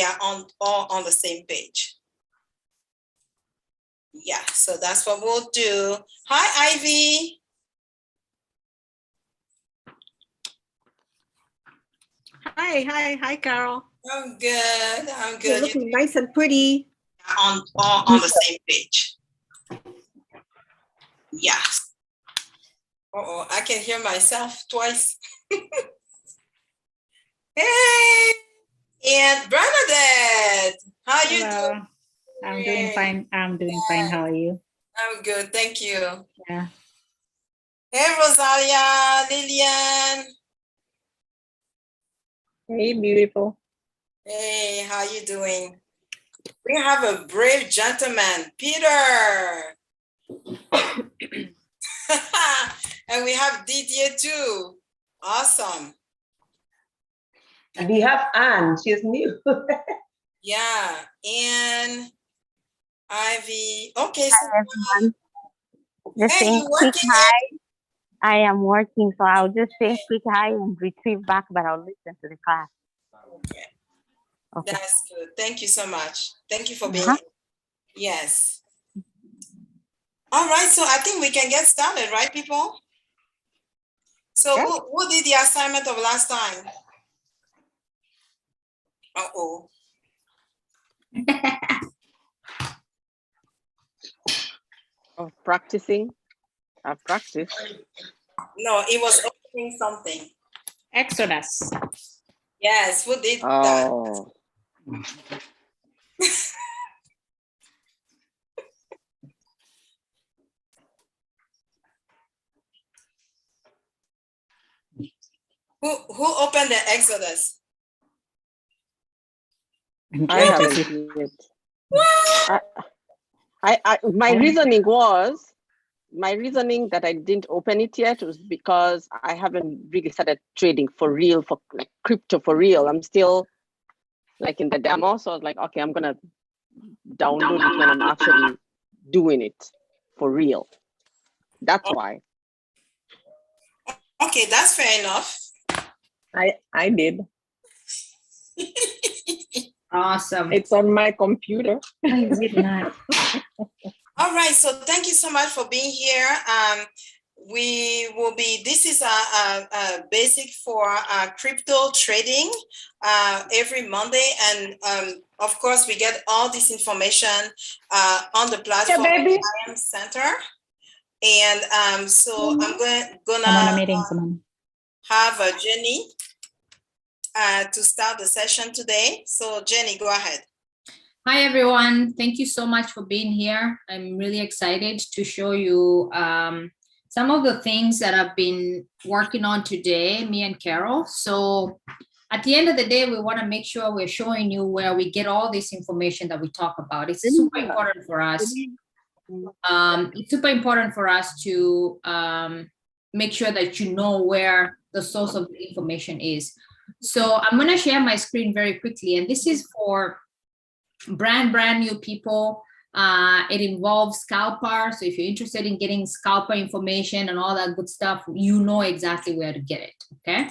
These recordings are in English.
are all on the same page. Yeah, so that's what we'll do. Hi, Ivy. Hi, Carole. I'm good. I'm good. You're looking nice and pretty. On the same page. Yes. Uh-oh, I can hear myself twice. Hey, and Bernadette, how you doing? I'm doing fine. I'm doing fine. How are you? I'm good, thank you. Yeah. Hey, Rosalia, Lillian. Hey, beautiful. Hey, how you doing? We have a brave gentleman, Peter. And we have Didier too. Awesome. And we have Anne. She's new. Yeah, and Ivy. Okay, so Hi, everyone. Just hey, saying you quick working? hi. I am working, so I'll just say quick hi and retrieve back, but I'll listen to the class. Okay. Okay. That's good. Thank you so much. Thank you for being Uh-huh. here. Yes. All right, so I think we can get started, right, people? So Okay. who did the assignment of last time? Uh-oh. Of practicing. I've practiced. No, it was opening something. Exodus. Yes, who did that? Oh. Who opened the Exodus? I haven't yet. What? My reasoning that I didn't open it yet was because I haven't really started trading for real, for like crypto for real. I'm still like in the demo. So I was like, okay, I'm gonna download it when I'm actually doing it for real. That's why. Okay, that's fair enough. I did. Awesome. It's on my computer. Why is it not? All right, so thank you so much for being here. We will be, this is a basic for crypto trading every Monday. And of course, we get all this information on the platform IM Center. And so I'm gonna I'm on a meeting. Come on. have Jenny to start the session today. So Jenny, go ahead. Hi, everyone. Thank you so much for being here. I'm really excited to show you some of the things that I've been working on today, me and Carole. So at the end of the day, we want to make sure we're showing you where we get all this information that we talk about. It's super important for us. It's super important for us to make sure that you know where the source of the information is. So I'm going to share my screen very quickly. And this is for brand new people. It involves scalper. So if you're interested in getting scalper information and all that good stuff, you know exactly where to get it. Okay.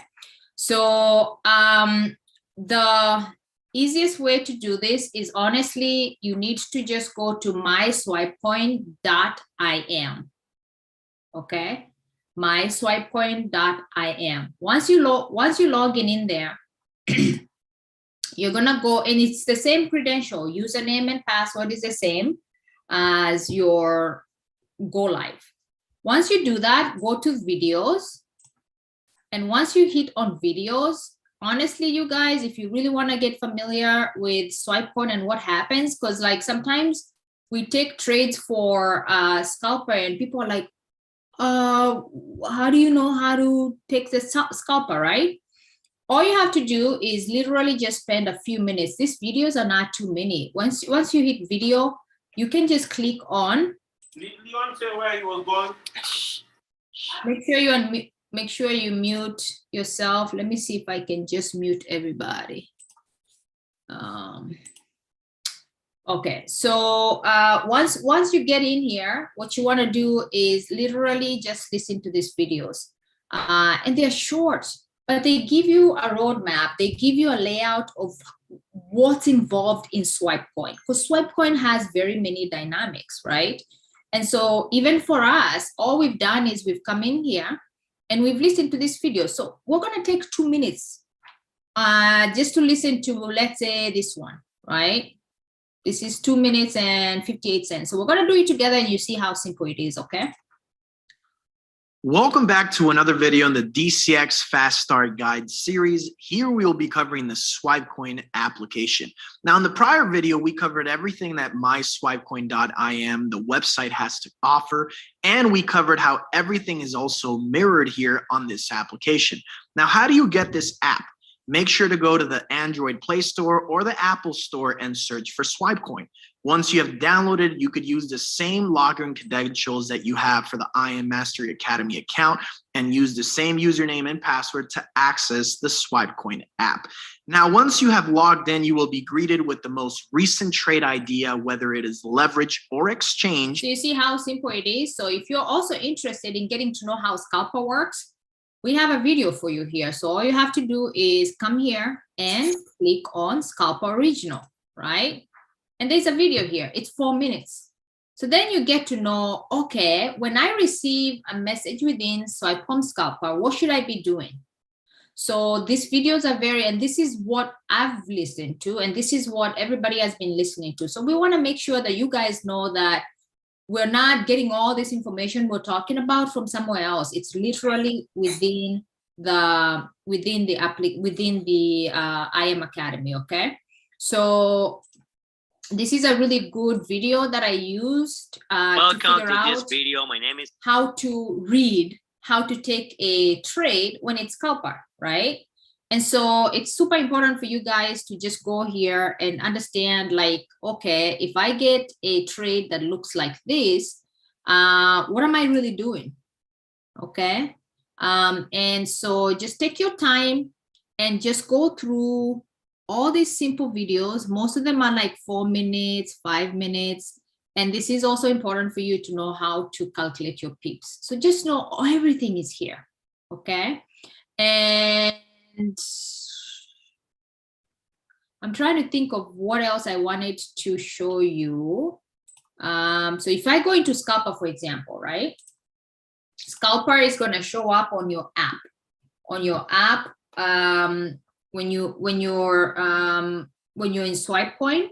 So the easiest way to do this is honestly, you need to just go to myswipecoin.im. Okay. myswipecoin.im. Once you log in there, you're gonna go, and it's the same credential, username and password is the same as your go live. Once you do that, go to videos. And once you hit on videos, honestly, you guys, if you really want to get familiar with SwipeCoin and what happens, because like sometimes we take trades for scalper and people are like, how do you know how to take the scalper, right? All you have to do is literally just spend a few minutes. These videos are not too many. Once you hit video, you can just click on. Leon say where he was going. Make sure you mute yourself. Let me see if I can just mute everybody. Okay, so once you get in here, what you want to do is literally just listen to these videos, and they're short. but they give you a roadmap. They give you a layout of what's involved in SwipeCoin, because SwipeCoin has very many dynamics, right? And so even for us, all we've done is we've come in here and we've listened to this video. So we're going to take 2 minutes just to listen to, let's say, this one, right? This is 2 minutes and 58 cents. So we're going to do it together and you see how simple it is, okay? Welcome back to another video in the DCX Fast Start Guide series. Here we will be covering the SwipeCoin application. Now, in the prior video, we covered everything that myswipecoin.im, the website, has to offer, and we covered how everything is also mirrored here on this application. Now, how do you get this app? Make sure to go to the Android Play Store or the Apple Store and search for SwipeCoin. Once you have downloaded, you could use the same login credentials that you have for the IM Mastery Academy account and use the same username and password to access the SwipeCoin app. Now, once you have logged in, you will be greeted with the most recent trade idea, whether it is leverage or exchange. So you see how simple it is. So if you're also interested in getting to know how Scalper works, we have a video for you here. So all you have to do is come here and click on Scalper Original, right? And there's a video here. It's 4 minutes. So then you get to know, okay, when I receive a message within SwipeCoin Scalper, what should I be doing? So these videos are and this is what I've listened to, and this is what everybody has been listening to. So we want to make sure that you guys know that we're not getting all this information we're talking about from somewhere else. It's literally within the IM Academy, okay? So this is a really good video that I used to figure out this video. My name is how to read, how to take a trade when it's Scalper, right? And so it's super important for you guys to just go here and understand, like, okay, if I get a trade that looks like this, what am I really doing? Okay. And so just take your time and just go through all these simple videos. Most of them are like 4 minutes, 5 minutes. And this is also important for you to know how to calculate your pips. So just know everything is here. Okay. And I'm trying to think of what else I wanted to show you. So if I go into Scalper, for example, right? Scalper is going to show up on your app. On your app, when you're in SwipeCoin,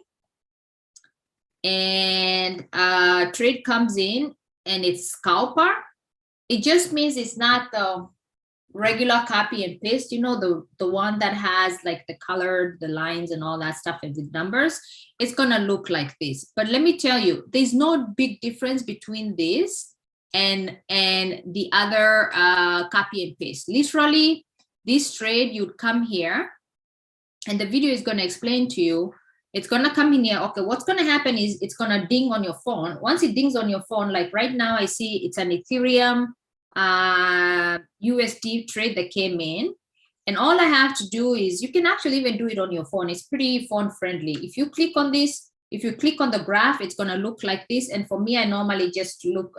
and trade comes in and it's Scalper, it just means it's not the regular copy and paste, you know, the one that has like the color, the lines and all that stuff and the numbers. It's gonna look like this. But let me tell you, there's no big difference between this and the other copy and paste. Literally, this trade, you'd come here and the video is gonna explain to you. It's gonna come in here. Okay, what's gonna happen is it's gonna ding on your phone. Once it dings on your phone, like right now I see it's an Ethereum USD trade that came in, and all I have to do is, you can actually even do it on your phone. It's pretty phone friendly. If you click on this, if you click on the graph, it's going to look like this. And for me, I normally just look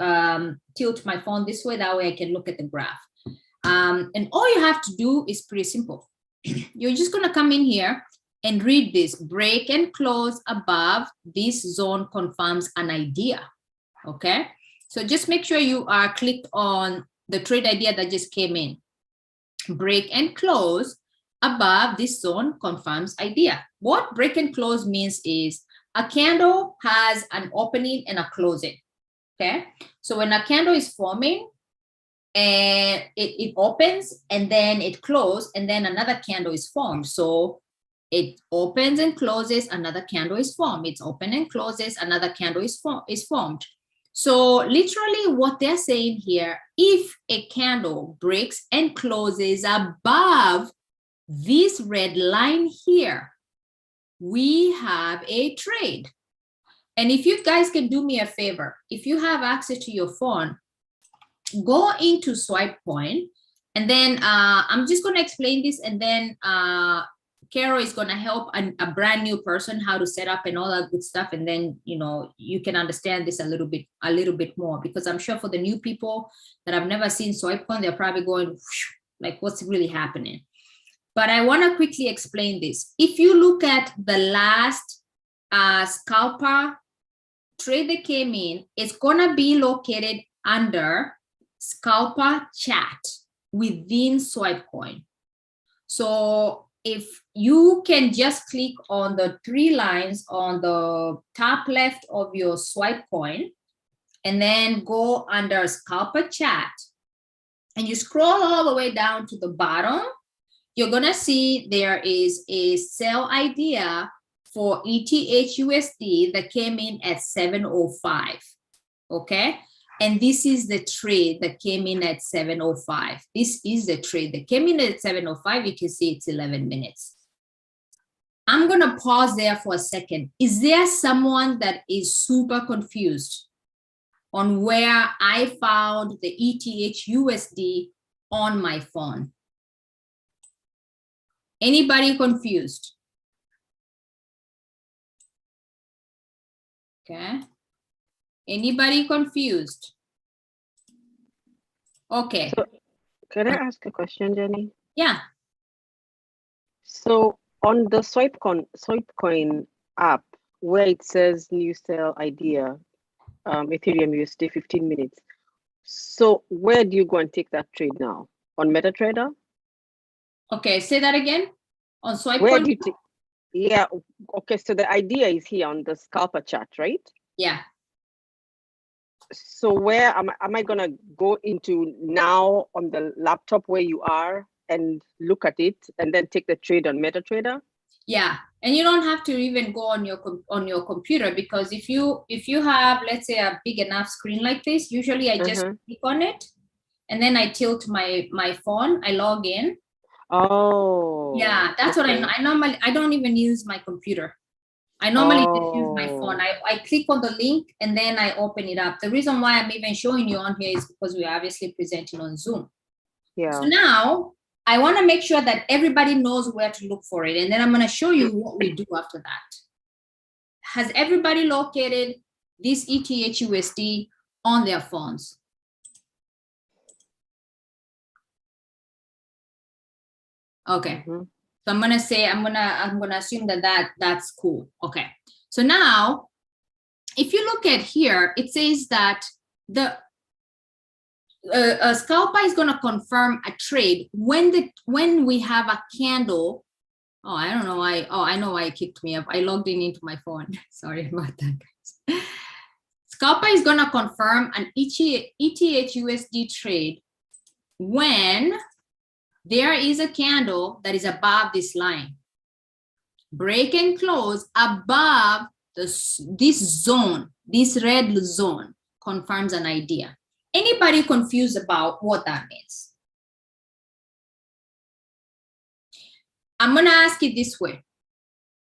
tilt my phone this way, that way I can look at the graph. And all you have to do is pretty simple. You're just going to come in here and read this: break and close above this zone confirms an idea. Okay, so just make sure you are clicked on the trade idea that just came in. Break and close above this zone confirms idea. What break and close means is a candle has an opening and a closing. Okay, so when a candle is forming and it opens and then it closes and then another candle is formed. So it opens and closes, another candle is formed. It's open and closes, another candle is formed. So literally what they're saying here, if a candle breaks and closes above this red line here, we have a trade. And if you guys can do me a favor, if you have access to your phone, go into SwipeCoin, and then I'm just going to explain this, and then Carole is going to help a brand new person how to set up and all that good stuff. And then, you know, you can understand this a little bit more, because I'm sure for the new people that have never seen SwipeCoin, they're probably going, like what's really happening. But I want to quickly explain this. If you look at the last scalper trade that came in, it's gonna be located under scalper chat within Swipecoin. So if you can just click on the 3 lines on the top left of your Swipecoin and then go under scalper chat and you scroll all the way down to the bottom, you're gonna see there is a sell idea for ETH USD that came in at 705, okay? And this is the trade that came in at 705. This is the trade that came in at 705. You can see it's 11 minutes. I'm gonna pause there for a second. Is there someone that is super confused on where I found the ETH USD on my phone? Anybody confused? Okay. Anybody confused? Okay. So, can I ask a question, Jenny? Yeah. So on the Swipecoin app, where it says new sell idea, Ethereum USD 15 minutes. So where do you go and take that trade now? On MetaTrader? Okay, say that again. On Swipecoin? Where do you take? Yeah. Okay. So the idea is here on the scalper chart, right? Yeah. So where am I gonna go into now on the laptop where you are and look at it and then take the trade on MetaTrader? Yeah, and you don't have to even go on your computer, because if you have, let's say, a big enough screen like this, usually I just click on it and then I tilt my phone, I log in. Oh. Yeah, that's okay. What I normally, I don't even use my computer. I normally just use my phone. I click on the link and then I open it up. The reason why I'm even showing you on here is because we're obviously presenting on Zoom. Yeah. So now I want to make sure that everybody knows where to look for it. And then I'm going to show you what we do after that. Has everybody located this ETH USD on their phones? Okay. So I'm going to say, I'm going to assume that's cool. Okay. So now, if you look at here, it says that the scalper is going to confirm a trade when we have a candle. Oh, I don't know why. Oh, I know why it kicked me up. I logged in into my phone. Sorry about that, guys. Scalper is going to confirm an ETH USD trade when there is a candle that is above this line. Break and close above this zone, this red zone confirms an idea. Anybody confused about what that means? I'm going to ask it this way.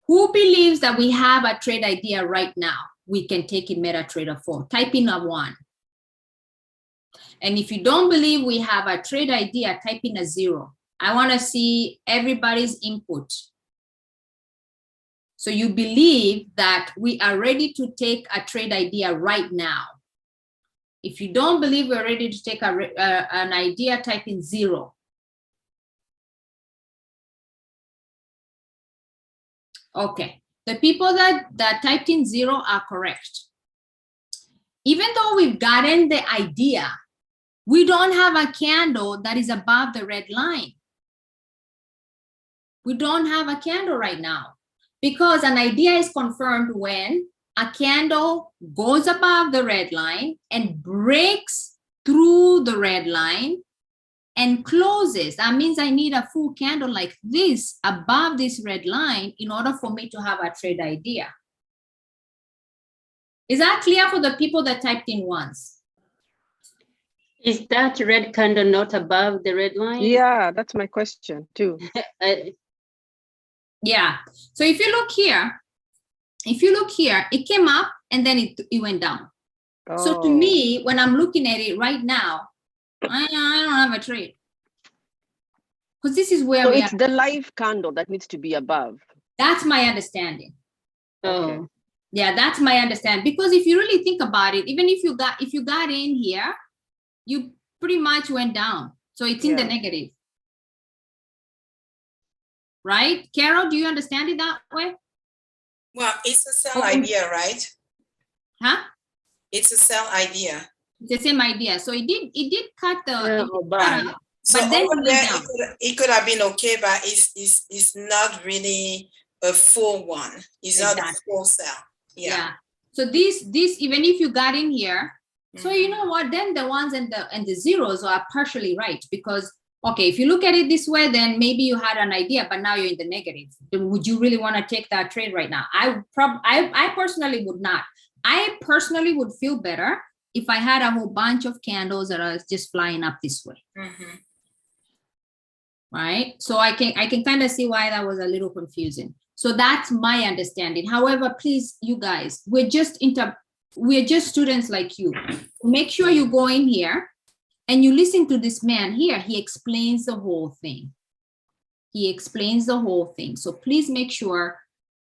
Who believes that we have a trade idea right now? We can take in MetaTrader 4. Type in a 1. And if you don't believe we have a trade idea, type in a 0. I want to see everybody's input. So you believe that we are ready to take a trade idea right now. If you don't believe we're ready to take an idea, type in 0. Okay, the people that typed in 0 are correct. Even though we've gotten the idea, we don't have a candle that is above the red line. We don't have a candle right now, because an idea is confirmed when a candle goes above the red line and breaks through the red line and closes. That means I need a full candle like this above this red line in order for me to have a trade idea. Is that clear for the people that typed in once? Is that red candle not above the red line? Yeah, that's my question too. Yeah. So if you look here, it came up and then it went down. Oh. So to me, when I'm looking at it right now, I don't have a trade. Because this is where it's the live candle that needs to be above. That's my understanding. Okay. Yeah, that's my understanding. Because if you really think about it, even if you got in here, you pretty much went down. So it's in the negative. right? Carol, do you understand it that way? Well, it's a sell idea, right? Huh? It's a sell idea. It's the same idea. So it did cut the, Yeah, it or did buy. cut up, So but then over it there, went down. it could have been okay, but it's not really a full one. It's not a Exactly. full sell. Yeah. So this even if you got in here, so you Mhm. know what? Then the ones and the zeros are partially right, because okay, if you look at it this way, then maybe you had an idea, but now you're in the negative. Then would you really want to take that trade right now? I personally would not. I personally would feel better if I had a whole bunch of candles that are just flying up this way, Mhm. right? So I can kind of see why that was a little confusing. So that's my understanding. However, please, you guys, we're just students like you. Make sure you go in here and you listen to this man here. He explains the whole thing. He explains the whole thing. So please make sure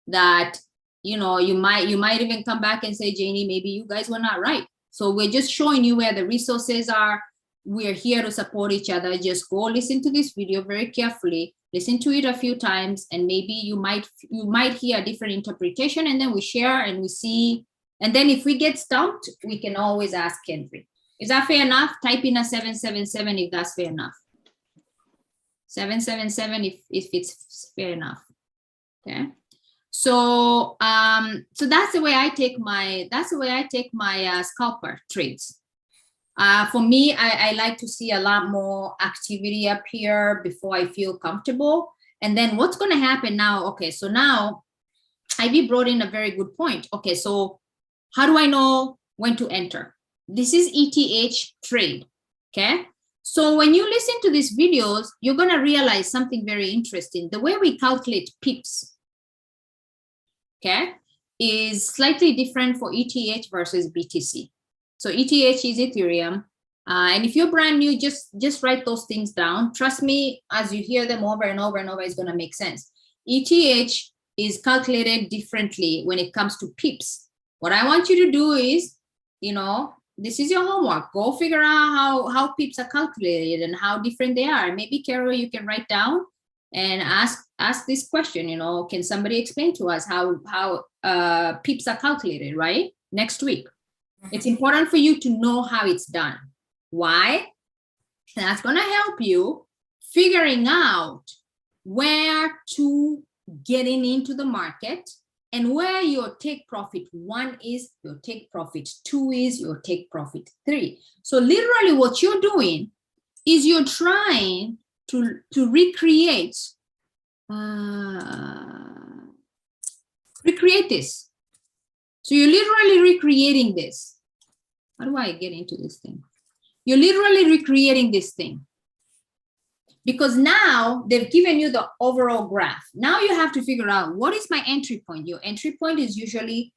that, you know, you might even come back and say, Janie, maybe you guys were not right. So we're just showing you where the resources are. We're here to support each other. Just go listen to this video very carefully. Listen to it a few times, and maybe you might hear a different interpretation, and then we share and we see. And then if we get stumped, we can always ask Henry. Is that fair enough? Type in a 777 if that's fair enough. 777 if it's fair enough. Okay. So so that's the way I take my scalper trades. For me, I like to see a lot more activity up here before I feel comfortable. And then what's going to happen now? Okay, so now Ivy brought in a very good point. Okay, so how do I know when to enter? This is ETH trade. Okay, so when you listen to these videos, you're going to realize something very interesting. The way we calculate pips, okay, is slightly different for ETH versus BTC. So ETH is Ethereum. And if you're brand new, just write those things down. Trust me, as you hear them over and over and over, it's going to make sense. ETH is calculated differently when it comes to pips. What I want you to do is, you know, this is your homework. Go figure out how pips are calculated and how different they are. Maybe, Carole, you can write down and ask this question, you know, can somebody explain to us how pips are calculated, right? Next week. It's important for you to know how it's done. Why? That's going to help you figuring out where to getting into the market and where your take profit 1 is, your take profit 2 is, your take profit 3. So literally what you're doing is you're trying to recreate this. So you're literally recreating this. How do I get into this thing? You're literally recreating this thing. Because now they've given you the overall graph. Now you have to figure out, what is my entry point? Your entry point is usually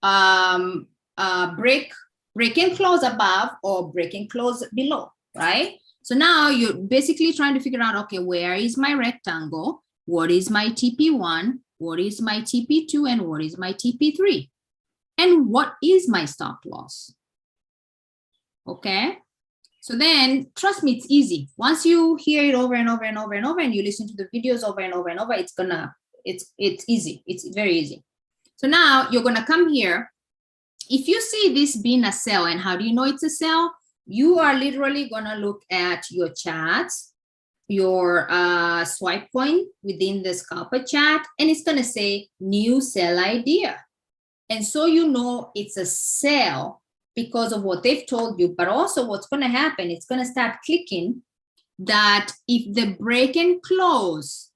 break and close above or break and close below, right? So now you're basically trying to figure out, okay, where is my rectangle? What is my TP1? What is my TP2? And what is my TP3? And what is my stop loss? Okay. So then, trust me, it's easy. Once you hear it over and over and over and over, and you listen to the videos over and over and over, it's easy. It's very easy. So now you're gonna come here. If you see this being a sell, and how do you know it's a sell? You are literally gonna look at your chats, your swipe point within the scalper chat, and it's gonna say new sell idea. And so you know it's a sell because of what they've told you, but also what's going to happen, it's going to start clicking that if the break and close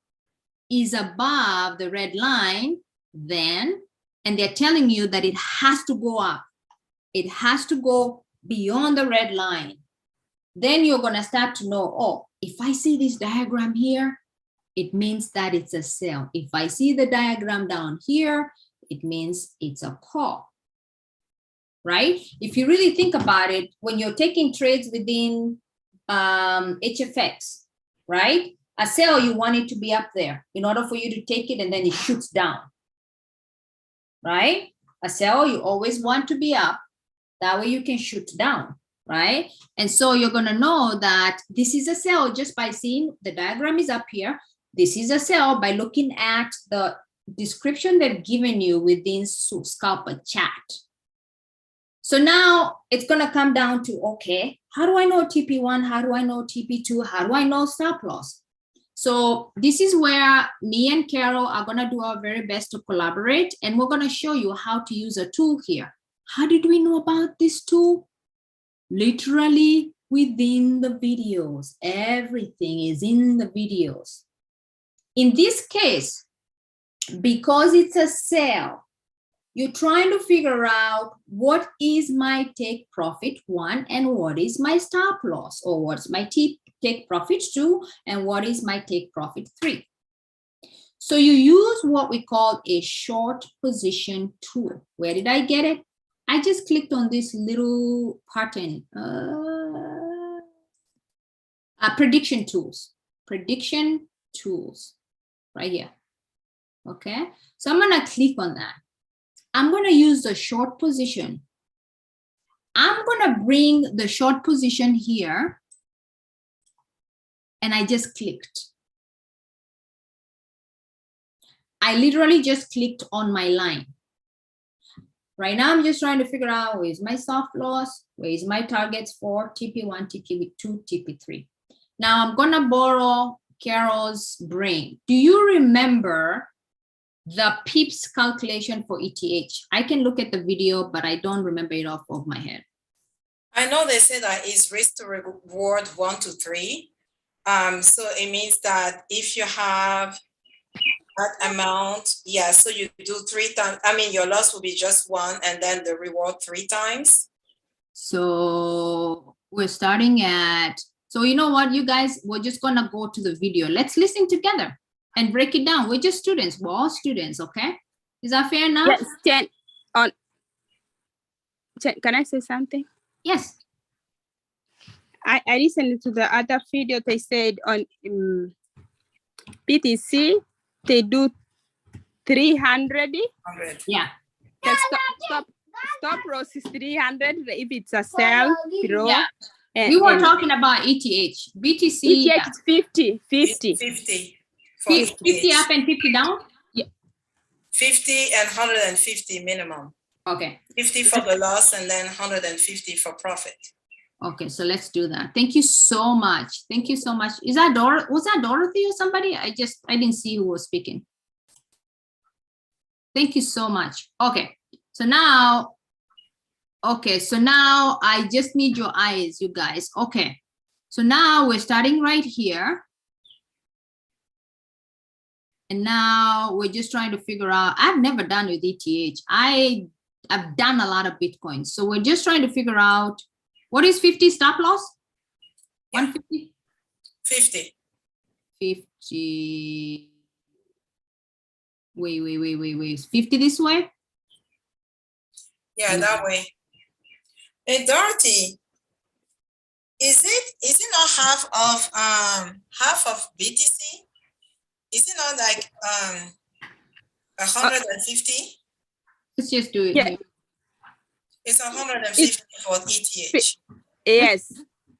is above the red line, then, and they're telling you that it has to go up, it has to go beyond the red line, then you're going to start to know, oh, if I see this diagram here, it means that it's a sell. If I see the diagram down here, it means it's a call. Right? If you really think about it, when you're taking trades within HFX, right? A sell, you want it to be up there in order for you to take it, and then it shoots down, right? A sell, you always want to be up. That way you can shoot down, right? And so you're going to know that this is a sell just by seeing the diagram is up here. this is a sell by looking at the description they've given you within Scalper chat. So now it's going to come down to, okay, how do I know TP1? How do I know TP2? How do I know stop loss? So this is where me and Carole are going to do our very best to collaborate, and we're going to show you how to use a tool here. How did we know about this tool? Literally within the videos. Everything is in the videos. In this case, because it's a sale, you're trying to figure out what is my take profit 1 and what is my stop loss, or what's my take profit 2 and what is my take profit 3. So you use what we call a short position tool. Where did I get it? I just clicked on this little pattern. Prediction tools right here. Okay, so I'm gonna click on that. I'm gonna use the short position. I'm gonna bring the short position here, and I just clicked. I literally just clicked on my line. Right now, I'm just trying to figure out where's my stop loss, where's my targets for TP1, TP2, TP3. Now I'm gonna borrow Carole's brain. Do you remember the pips calculation for ETH? I can look at the video, but I don't remember it off of my head. I know they say that it's risk to reward 1 to 3. So it means that if you have that amount, yeah, so you do 3 times. I mean, your loss will be just 1, and then the reward 3 times. So we're starting at, so you know what, you guys, we're just gonna go to the video. Let's listen together and break it down. We're just students. We're all students, okay? Is that fair enough? Yes, can I say something? Yes. I listened to the other video. They said on BTC, they do 300. Yeah. The stop loss is 300 if it's a sell, throw. Yeah. And, We were talking about ETH. BTC. ETH Yeah. is 50. 50. 50 up and 50 down? Yeah. 50 and 150 minimum. Okay. 50 for the loss and then 150 for profit. Okay, so let's do that. Thank you so much. Thank you so much. Is that was that Dorothy or somebody? I didn't see who was speaking. Thank you so much. Okay, so now I just need your eyes, you guys. Okay, so now we're starting right here. And now we're just trying to figure out, I've never done with ETH. I've done a lot of Bitcoin. So we're just trying to figure out, what is 50 stop loss? 150? 50. 50. Wait. 50 this way? Yeah, that way. Hey, Dorothy, is it not half of BTC? Is it not like 150? Let's just do it. Yeah. Here. It's 150 for ETH. Yes.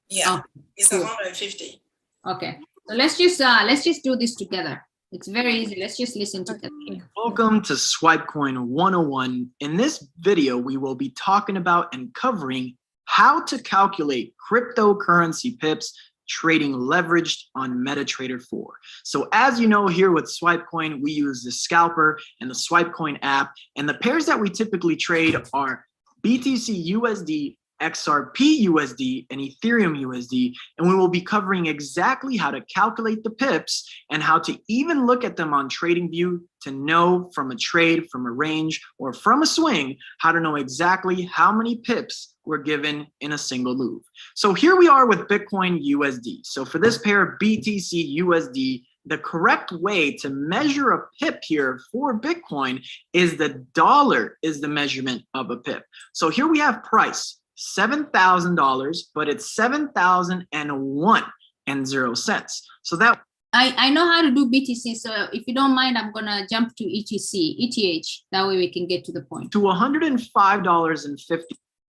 Yeah, Oh, it's cool. 150. Okay, so let's just do this together. It's very easy. Let's just listen together. Welcome to SwipeCoin 101. In this video, we will be talking about and covering how to calculate cryptocurrency pips trading leveraged on MetaTrader 4. So as you know, here with SwipeCoin, we use the scalper and the SwipeCoin app, and the pairs that we typically trade are BTC USD, XRP USD, and Ethereum USD, and we will be covering exactly how to calculate the pips and how to even look at them on TradingView to know from a trade, from a range, or from a swing, how to know exactly how many pips were given in a single move. So here we are with Bitcoin USD. So for this pair, BTC USD, the correct way to measure a pip here for Bitcoin is the dollar is the measurement of a pip. So here we have price, $7,000, but it's 7,001 and 0 cents. So that I know how to do BTC, so if you don't mind, I'm gonna jump to ETH. That way we can get to the point. to $105.50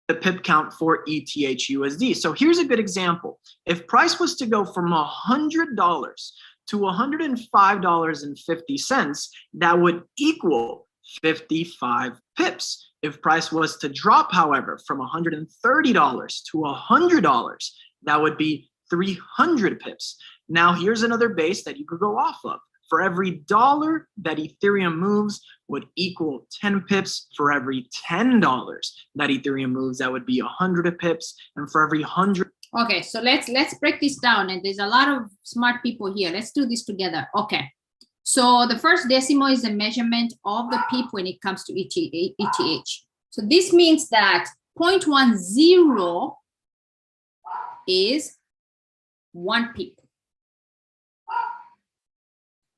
the pip count for ETH USD. So here's a good example. If price was to go from $100 to $105.50, that would equal 55 pips. If price was to drop, however, from $130 to $100, that would be 300 pips. Now, here's another base that you could go off of. For every dollar that Ethereum moves would equal 10 pips. For every $10 that Ethereum moves, that would be 100 pips. And for every 100. Okay, so let's break this down. And there's a lot of smart people here. Let's do this together. Okay. So the first decimal is the measurement of the pip when it comes to ETH. So this means that 0.10 is 1 pip.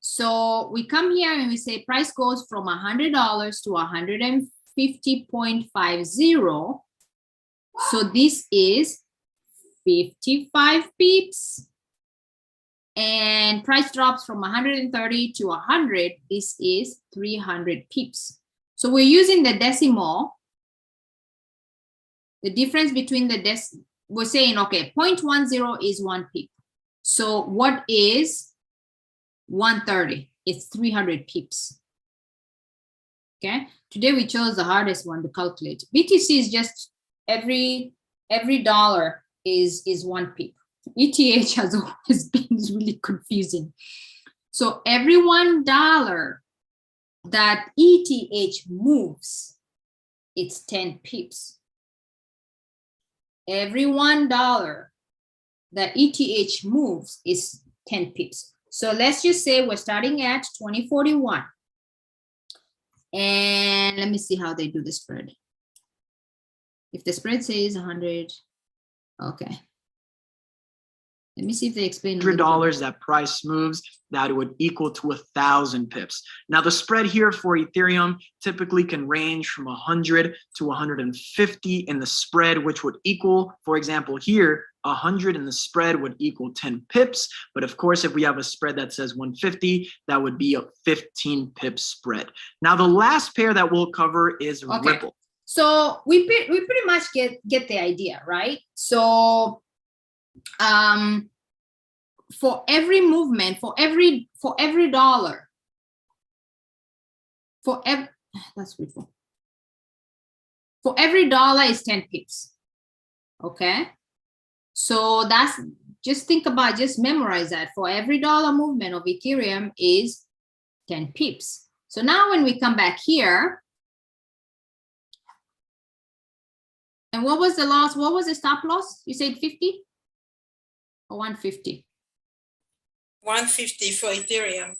So we come here and we say price goes from $100 to 150.50. So this is 55 pips. And price drops from 130 to 100. This is 300 pips. So we're using the decimal. The difference between the we're saying, okay, 0.10 is 1 pip. So what is 130? It's 300 pips. Okay. Today we chose the hardest one to calculate. BTC is just every dollar is 1 pip. ETH has always been really confusing. So every $1 that ETH moves, it's 10 pips. Every $1 that ETH moves is 10 pips. So let's just say we're starting at 2041. And let me see how they do the spread. If the spread says 100, okay. Let me see if they explain. $100 that price moves, that would equal to 1,000 pips. Now the spread here for Ethereum typically can range from 100 to 150 in the spread, which would equal, for example, here 100 in the spread would equal 10 pips. But of course, if we have a spread that says 150, that would be a 15 pip spread. Now the last pair that we'll cover is Ripple. So we pretty much get the idea, right? So for every movement, for every dollar, that's Ripple. For every dollar is 10 pips. Okay. So that's, just think about, just memorize that. For every dollar movement of Ethereum is 10 pips. So now when we come back here, and what was the loss? What was the stop loss? You said 50 or 150? 150 for Ethereum.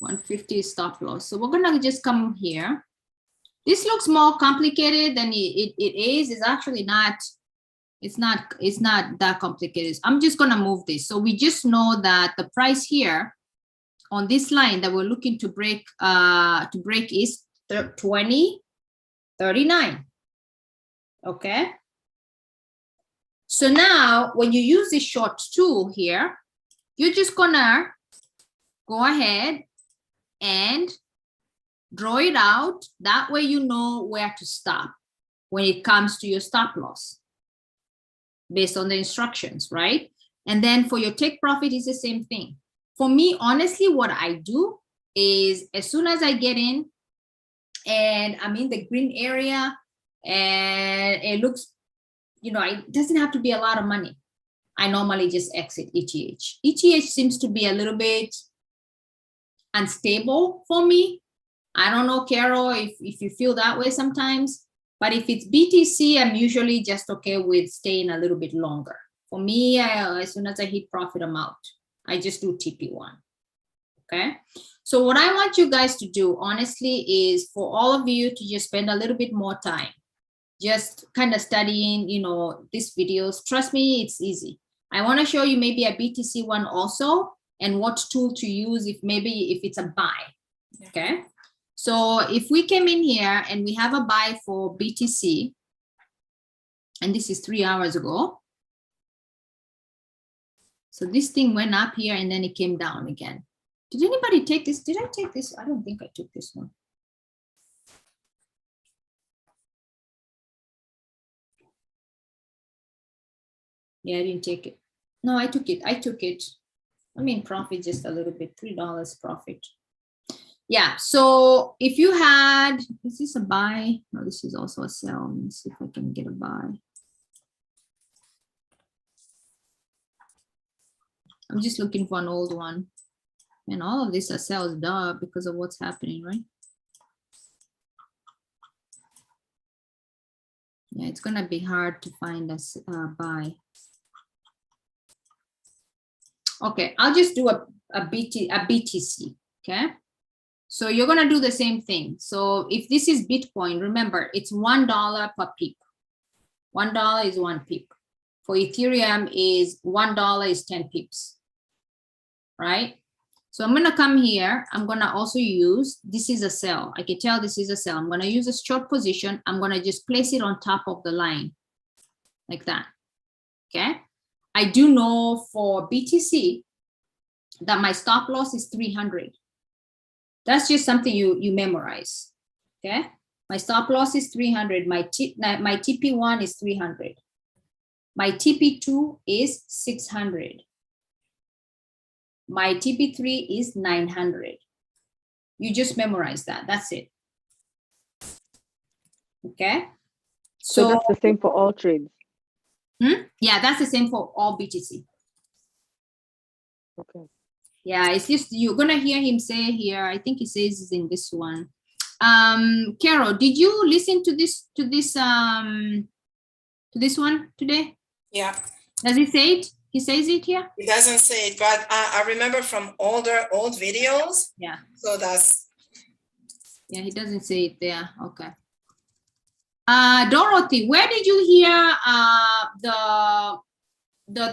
150 is stop loss. So we're gonna just come here. This looks more complicated than it is. It's actually not. It's not that complicated. I'm just gonna move this. So we just know that the price here on this line that we're looking to break is 20.39. Okay. So now when you use this short tool here, you're just gonna go ahead and draw it out. That way you know where to stop when it comes to your stop loss based on the instructions, right? And then for your take profit is the same thing. For me, honestly, what I do is as soon as I get in and I'm in the green area and it looks, you know, it doesn't have to be a lot of money. I normally just exit ETH. ETH seems to be a little bit unstable for me. I don't know, Carole, if you feel that way sometimes, but if it's BTC, I'm usually just okay with staying a little bit longer. For me, as soon as I hit profit, I'm out. I just do TP1, okay? So what I want you guys to do, honestly, is for all of you to just spend a little bit more time, just kind of studying, you know, these videos. Trust me, it's easy. I want to show you maybe a BTC one also, and what tool to use if it's a buy, okay? So if we came in here and we have a buy for BTC, and this is 3 hours ago. So this thing went up here and then it came down again. Did anybody take this? Did I take this? I don't think I took this one. Yeah, I didn't take it. No, I took it. I took it. I mean, profit just a little bit, $3 profit. Yeah, so if you had, is this a buy? No, this is also a sell. Let me see if I can get a buy. I'm just looking for an old one. And all of these are sells, duh, because of what's happening, right? Yeah, it's gonna be hard to find a buy. Okay, I'll just do a BTC, okay? So you're gonna do the same thing. So if this is Bitcoin, remember it's $1 per pip. $1 is 1 pip. For Ethereum is $1 is 10 pips, right? So I'm gonna come here. I'm gonna also use, this is a sell. I can tell this is a sell. I'm gonna use a short position. I'm gonna just place it on top of the line like that, okay? I do know for BTC that my stop loss is 300. That's just something you memorize, okay? My stop loss is 300. My TP1 is 300. My TP2 is 600. My TP3 is 900. You just memorize that. That's it. Okay. So that's the same for all trades. Yeah, that's the same for all BTC. Okay. Yeah, it's just you're gonna hear him say here. I think he says it's in this one. Carole, did you listen to this one today? Yeah. Does he say it? He says it here? It doesn't say it, but I remember from old videos. Yeah. So that's. Yeah, he doesn't say it there. Okay. Dorothy, where did you hear the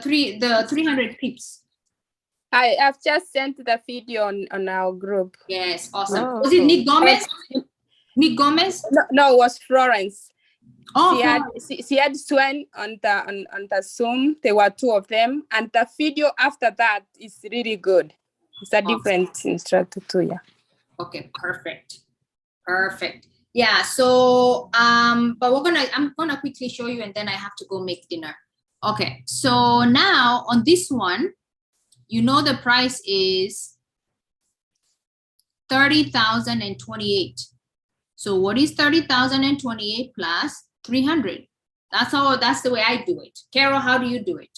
300 pips? I've just sent the video on our group. Yes, awesome. Oh, Was it Nick Gomez? Nick Gomez? No, it was Florence. Oh, she had Swen on the Zoom. There were 2 of them, and the video after that is really good. It's a different instructor too. Yeah. okay, perfect. Yeah, so but I'm gonna quickly show you and then I have to go make dinner. Okay, so now on this one, you know the price is 30,028. So what is 30,028 plus 300? That's the way I do it. Carole, how do you do it?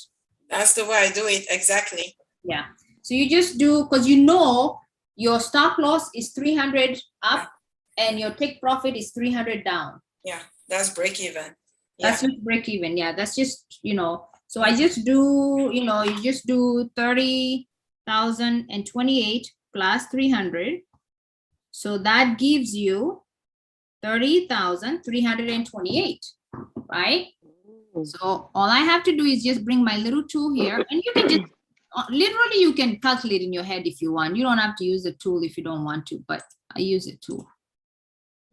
That's the way I do it, exactly. Yeah, so you just do, because you know your stop loss is 300 up and your take profit is 300 down. Yeah, that's break even. That's just break even. Yeah, that's just, so I just do, you just do 30,028 plus 300. So that gives you 30,328, right? So all I have to do is just bring my little tool here, and you can just, literally you can calculate in your head if you want. You don't have to use the tool if you don't want to, but I use a tool.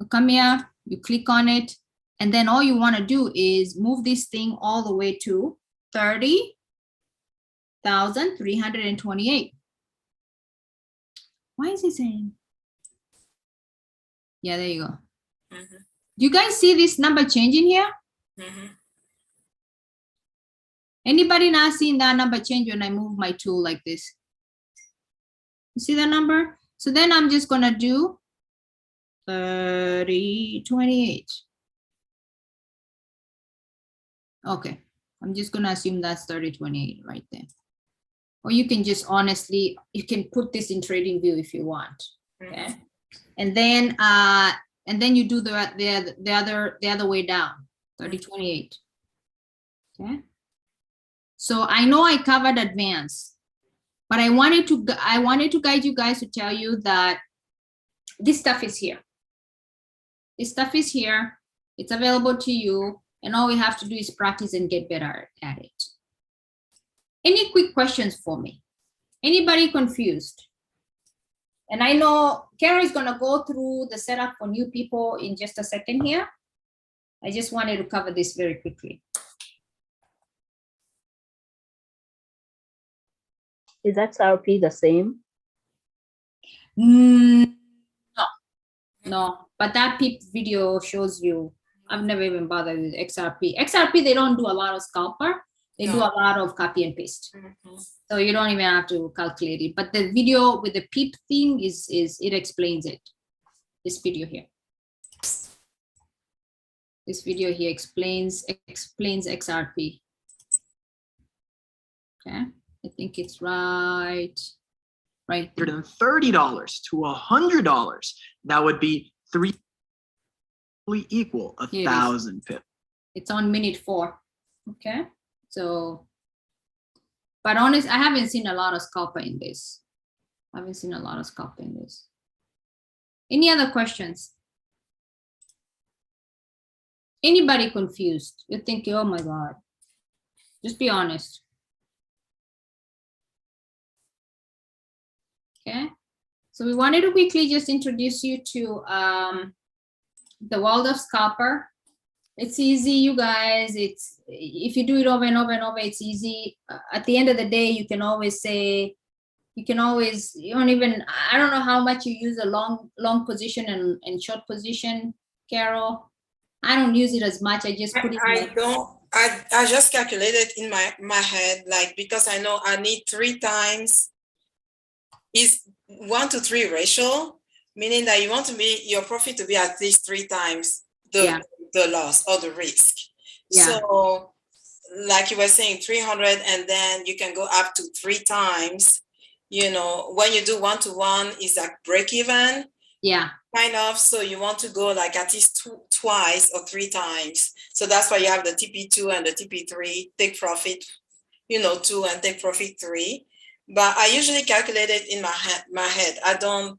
So come here, you click on it, and then all you want to do is move this thing all the way to 30,328. Why is it saying? Yeah, there you go. Mm-hmm. Do you guys see this number changing here? Mm-hmm. Anybody not seeing that number change when I move my tool like this? You see that number? So then I'm just gonna do 3028. Okay, I'm just gonna assume that's 3028 right there. Or you can just honestly, you can put this in trading view if you want. Okay. And then you do the other way down, 3028. Okay. So I know I covered advance, but I wanted to guide you guys to tell you that this stuff is here. This stuff is here. It's available to you, and all we have to do is practice and get better at it. Any quick questions for me? Anybody confused? And I know Carole is gonna go through the setup for new people in just a second here. I just wanted to cover this very quickly. Is XRP the same? No, but that peep video shows you. I've never even bothered with XRP. XRP, they don't do a lot of scalper. They do a lot of copy and paste. Mhm. So you don't even have to calculate it. But the video with the PEEP thing is it explains it. This video here. This video here explains XRP. Okay, I think it's right there. $130 to $100. That would be equal Here it is. 1,000 pips. It's on minute 4. Okay, so, but honest, I haven't seen a lot of scalper in this. Any other questions? Anybody confused? You're thinking, oh my God. Just be honest. Okay, so we wanted to quickly just introduce you to the world of scalper. It's easy, you guys. It's, if you do it over and over and over, it's easy. At the end of the day, you can always say, you don't even, I don't know how much you use a long position and short position, Carol. I don't use it as much. I just put it in I don't. I just calculated in my head, like, because I know I need 3 times is 1 to 3 ratio, meaning that you want to be your profit to be at least 3 times the loss or the risk. Yeah. So like you were saying, 300, and then you can go up to 3 times. You know, when you do 1-to-1 is like break even. Yeah. Kind of. So you want to go like at least twice or 3 times. So that's why you have the TP2 and the TP3, take profit, 2 and take profit 3. But I usually calculate it in my head. I don't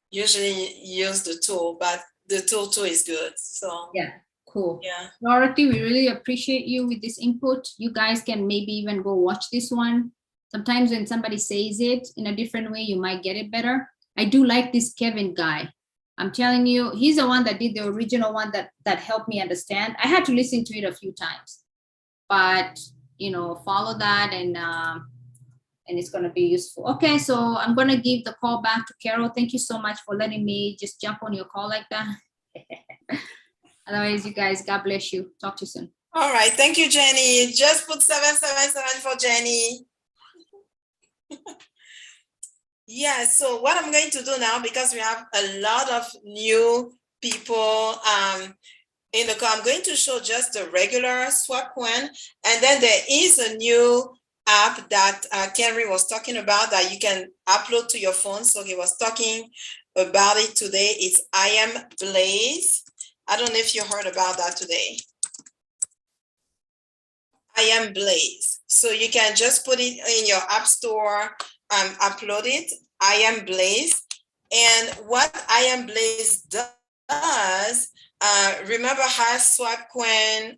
usually use the tool, but the tool too is good. So yeah, cool. Yeah. Dorothy, we really appreciate you with this input. You guys can maybe even go watch this one. Sometimes when somebody says it in a different way, you might get it better. I do like this Kevin guy. I'm telling you, he's the one that did the original one that helped me understand. I had to listen to it a few times, but follow that and it's going to be useful. Okay, so I'm going to give the call back to Carol. Thank you so much for letting me just jump on your call like that. Otherwise, you guys, God bless you. Talk to you soon. All right. Thank you, Jenny. Just put 777 for Jenny. Yeah, so what I'm going to do now, because we have a lot of new people in the call, I'm going to show just the regular swap coin, and then there is a new app that Henry was talking about that you can upload to your phone. So he was talking about it today. It's I Am Blaze. I don't know if you heard about that today. I Am Blaze. So you can just put it in your app store, upload it. I Am Blaze. And what I Am Blaze does, remember how SwipeCoin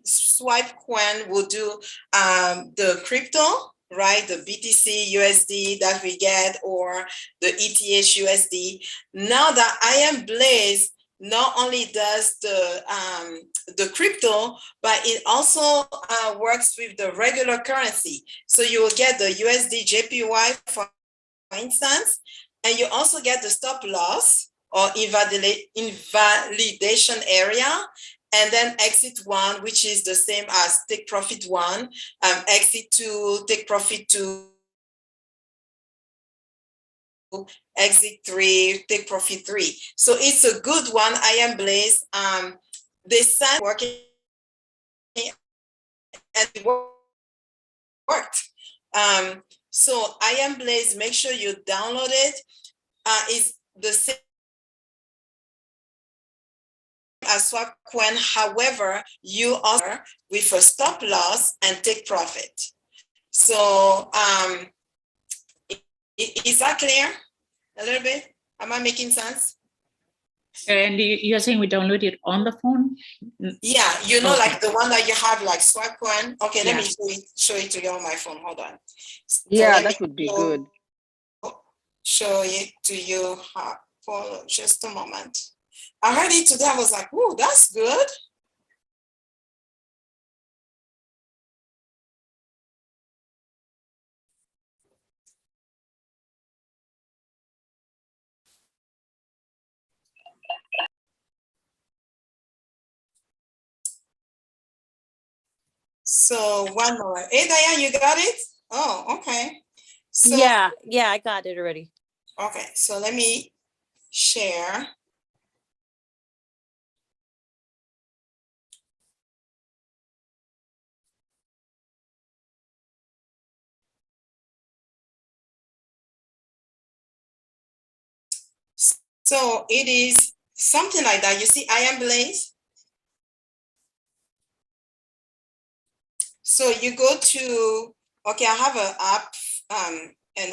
will do the crypto, right? The BTC USD that we get, or the ETH USD. Now that I Am Blaze not only does the crypto, but it also works with the regular currency. So you will get the USD JPY, for instance, and you also get the stop loss or invalidation area, and then exit 1, which is the same as take profit 1, exit 2, take profit 2, exit 3, take profit 3. So it's a good one. I Am Blaze. They started working and it worked. So I Am Blaze, make sure you download it. It's the same as SwapCoin. However, you also with a stop loss and take profit. So is that clear? A little bit? Am I making sense? And you're saying we download it on the phone? Yeah, okay. Like the one that you have, like SwapCoin. Okay, Yeah. let me show it to you on my phone. Hold on. So yeah, that would be good. Show it to you for just a moment. I heard it today. I was like, "Oh, that's good." So one more. Hey, Diane, you got it? Oh, okay. So, Yeah, I got it already. okay, so let me share. So it is something like that. You see, I am Blaze. So you go to, okay, I have an app, an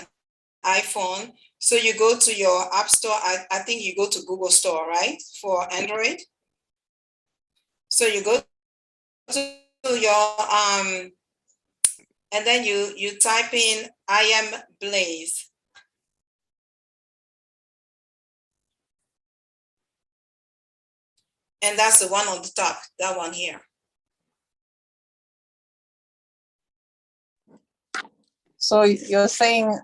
iPhone. So you go to your app store. I think you go to Google Store, right? For Android. So you go to your, and then you type in I am Blaze. And that's the one on the top, that one here. So you're saying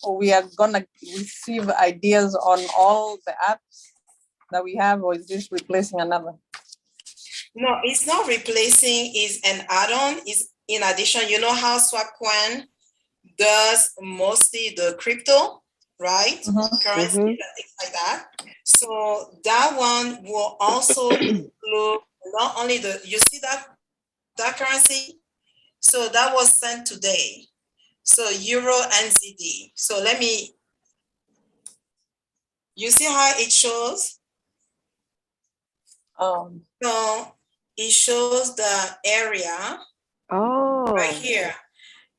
we are gonna receive ideas on all the apps that we have, or is this replacing another? No, it's not replacing, it's an add-on. Is in addition, you know how SwapCoin does mostly the crypto, right? Currency and things like that. So that one will also include not only you see that currency? So that was sent today. So Euro NZD. So you see how it shows? So it shows the area right here.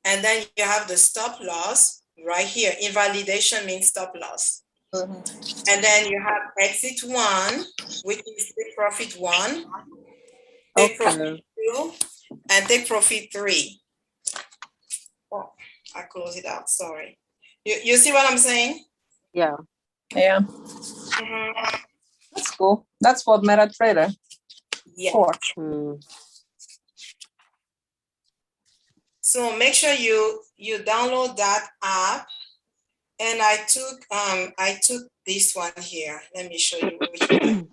And then you have the stop loss right here. Invalidation means stop loss. And then you have exit 1, which is take profit 1, take profit 2, and take profit 3. Oh, I close it out, sorry. You see what I'm saying? Yeah. Yeah. That's cool. That's what MetaTrader. Yeah. For. So make sure you download that app. And I took this one here. Let me show you which one.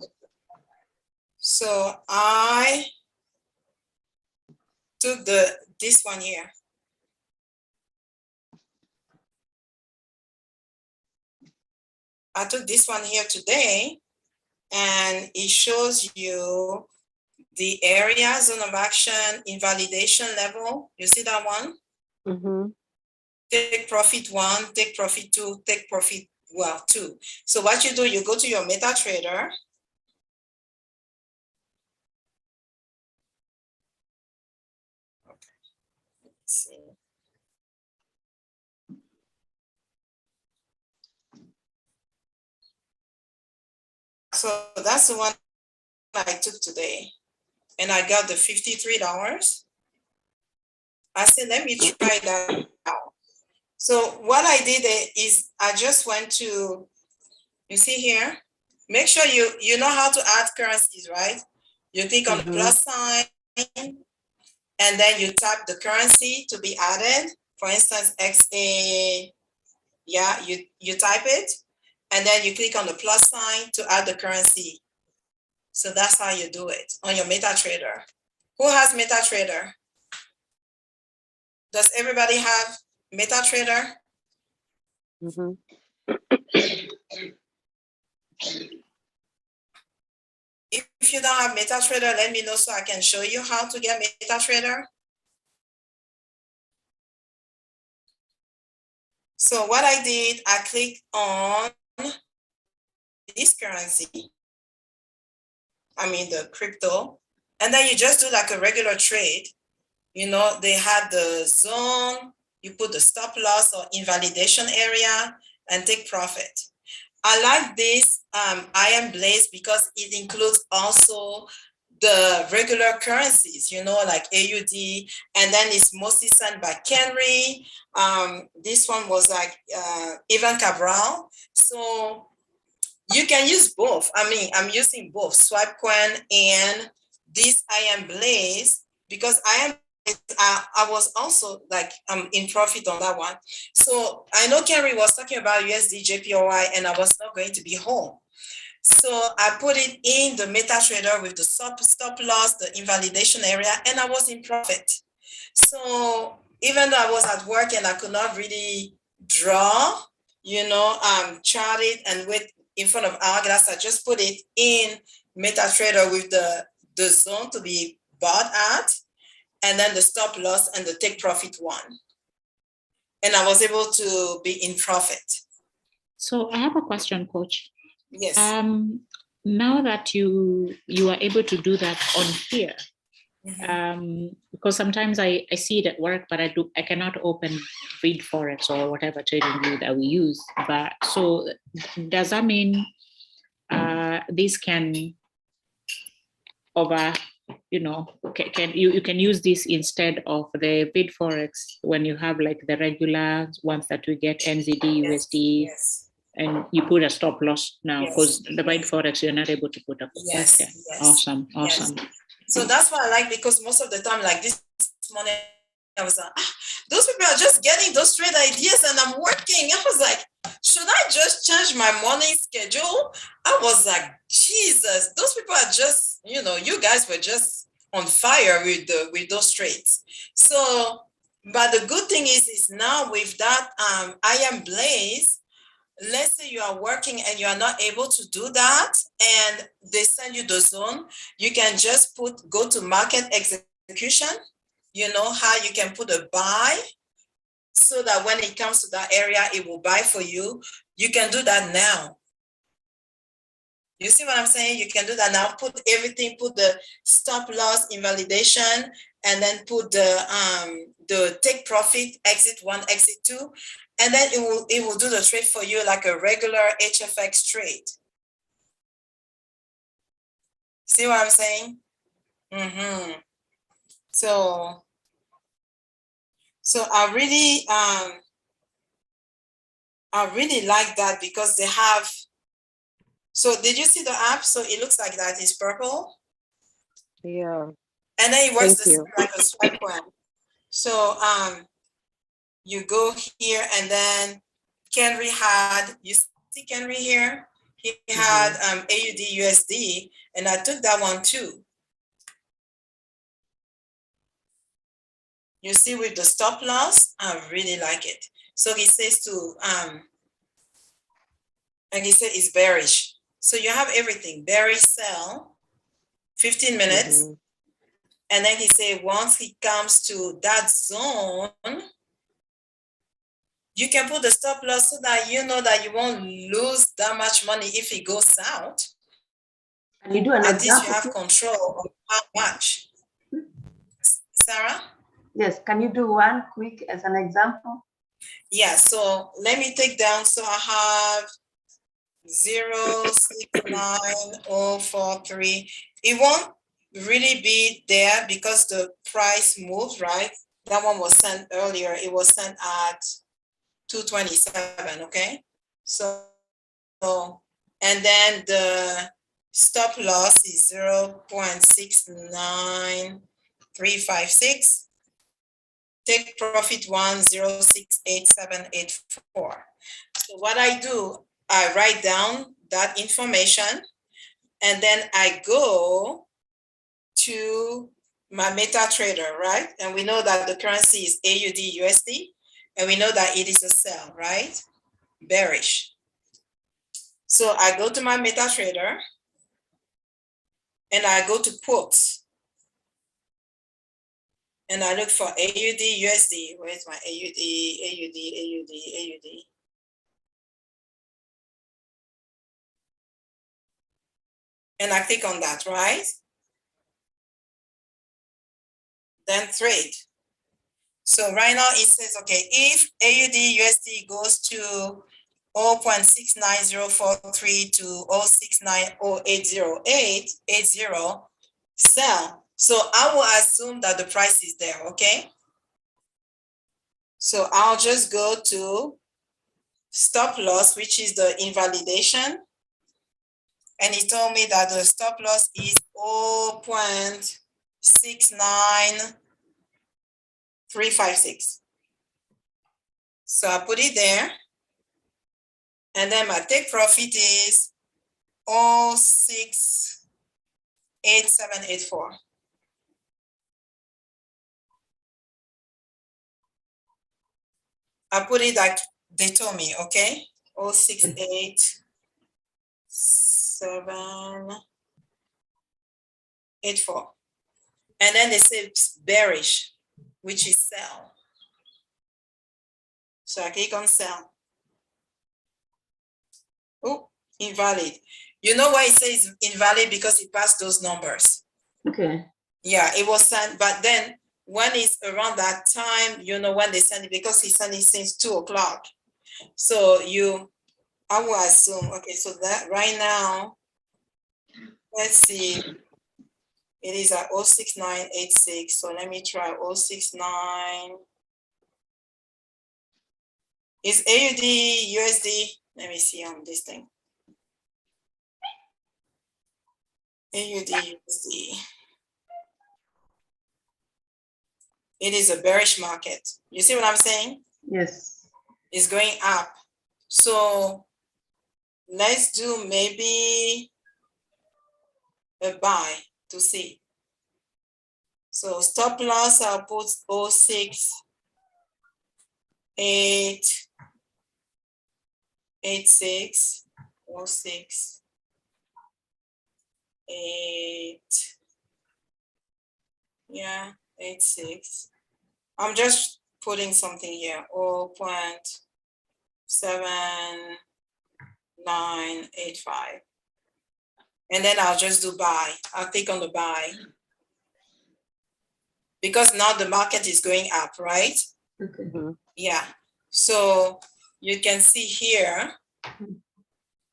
So I took this one here. I took this one here today, and it shows you the area, zone of action, invalidation level. You see that one? Take profit 1, take profit 2, take profit, 2. So what you do, you go to your MetaTrader. Okay. Let's see. So that's the one I took today, and I got the $53. I said, let me try that out. So what I did is I just went to, you see here, make sure you know how to add currencies, right? You click on the plus sign, and then you type the currency to be added. For instance, XA, yeah, you type it, and then you click on the plus sign to add the currency. So that's how you do it on your MetaTrader. Who has MetaTrader? Does everybody have MetaTrader? If you don't have MetaTrader, let me know so I can show you how to get MetaTrader. So what I did, I clicked on this currency, I mean the crypto, and then you just do like a regular trade. You know, they had the zone, you put the stop loss or invalidation area and take profit. I like this I am Blaze because it includes also the regular currencies, you know, like AUD, and then it's mostly sent by Kenry. This one was like Ivan Cabral. So you can use both. I mean, I'm using both SwipeCoin and this I am Blaze because I was also like in profit on that one. So I know Kerry was talking about USD JPY and I was not going to be home. So I put it in the MetaTrader with the stop loss, the invalidation area, and I was in profit. So even though I was at work and I could not really draw, chart it and wait in front of Hourglass, I just put it in MetaTrader with the zone to be bought at, and then the stop loss and the take profit one. And I was able to be in profit. So I have a question, Coach. Yes. Now that you are able to do that on here, because sometimes I see it at work, but I cannot open read forex or whatever trading view that we use. But so does that mean this can you can use this instead of the bid forex when you have like the regular ones that we get NZD, USD, and you put a stop loss now because the bid forex you're not able to put a Yes. Awesome. So that's what I like, because most of the time, like this morning, I was like, those people are just getting those trade ideas and I'm working. I was like, should I just change my morning schedule? I was like, Jesus, those people are just, you guys were just on fire with those trades. So, but the good thing is now with that I am Blaze, let's say you are working and you are not able to do that and they send you the zone, you can just go to market execution. You know how you can put a buy so that when it comes to that area, it will buy for you. You can do that now. You see what I'm saying? You can do that now. Put everything, put the stop loss invalidation, and then put the take profit, exit 1, exit 2, and then it will do the trade for you like a regular HFX trade. See what I'm saying? So I really like that because they have. So did you see the app? So it looks like that. It's purple. Yeah. And then it works the same like a swipe coin. So you go here and then Kenry had, you see Kenry here? He had AUD USD, and I took that one too. You see with the stop loss, I really like it. So he says and he said it's bearish. So you have everything, bearish sell, 15 minutes. And then he said, once he comes to that zone, you can put the stop loss so that you know that you won't lose that much money if it goes out. Can you do an At example? least you have control of how much. Sarah? Yes, can you do one quick as an example? Yeah, so let me take down. So I have 0.69043. It won't really be there because the price moved, right? That one was sent earlier. It was sent at 227, okay? So and then the stop loss is 0.69356. Take profit 1068784. So what I do, I write down that information and then I go to my MetaTrader, right? And we know that the currency is AUD USD, and we know that it is a sell, right? Bearish. So I go to my MetaTrader and I go to quotes and I look for AUD USD. Where's my AUD, AUD? And I click on that, right? Then trade. So right now it says, okay, if AUD USD goes to 0.69043 to 0.6908080, sell. So I will assume that the price is there, okay? So I'll just go to stop loss, which is the invalidation. And he told me that the stop loss is 0.69356. So I put it there. And then my take profit is 0.68784. I put it like they told me, okay? 068,784. And then they say bearish, which is sell. So I click on sell. Oh, invalid. You know why it says invalid? Because it passed those numbers. Okay. Yeah, it was sent, but then when it's around that time, you know, when they send it, because he sent it since 2 o'clock. So I will assume, okay, so that right now, let's see, it is at 06986. So let me try 069. Is AUD, USD? Let me see on this thing. AUD, USD. It is a bearish market. You see what I'm saying? Yes. It's going up. So let's do maybe a buy to see. So stop loss, I'll put 06886, 068, yeah, 86. I'm just putting something here, 0.7985. And then I'll just do buy. I'll click on the buy. Because now the market is going up, right? Okay. Yeah. So you can see here,